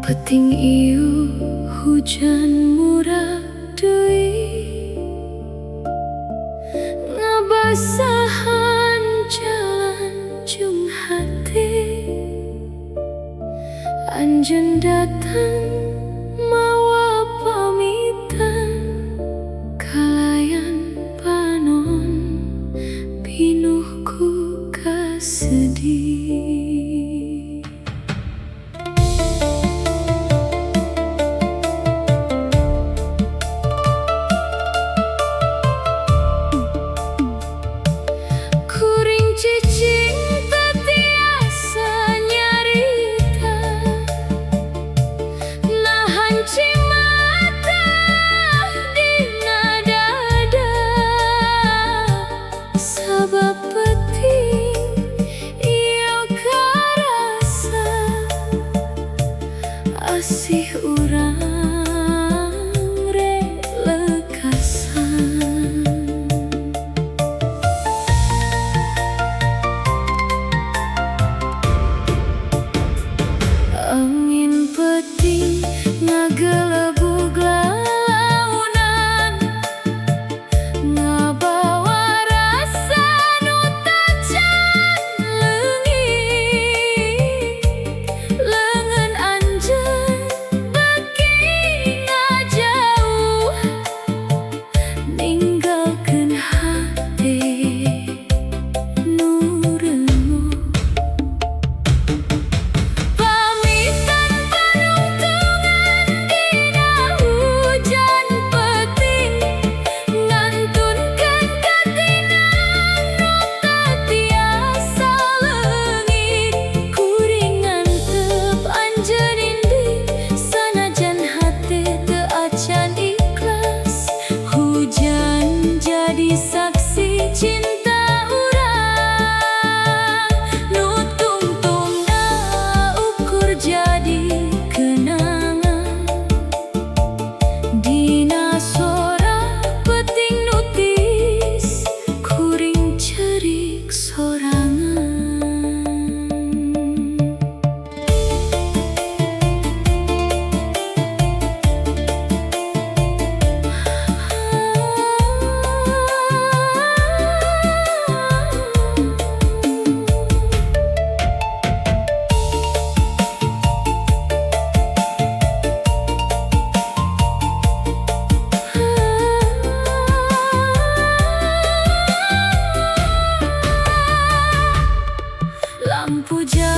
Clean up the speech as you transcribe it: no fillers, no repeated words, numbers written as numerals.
Peting iu hujan murah deui, ngabasahan jalan jung hati. Anjeun datang mawa pamitan, kalayan panon pinuh ku kasedih. Asih urang relekasan, angin peting ngagelebug launan, ngabawa rasa nu tacan leungit. Leungeun anjeun ninggalkeun hate nu remuk. Pamitan panungtungan dina hujan peting, ngantunkeun katinang nu teu tiasa leungit. Kuring ngantep anjeun indi, sanajan hate teu acan ikhlas. Hujan jadi saksi cinta urang, nu tungtungna ukur jadi kenangan. Dina sora peting nutis, kuring cerik sorangan. Lampu jauh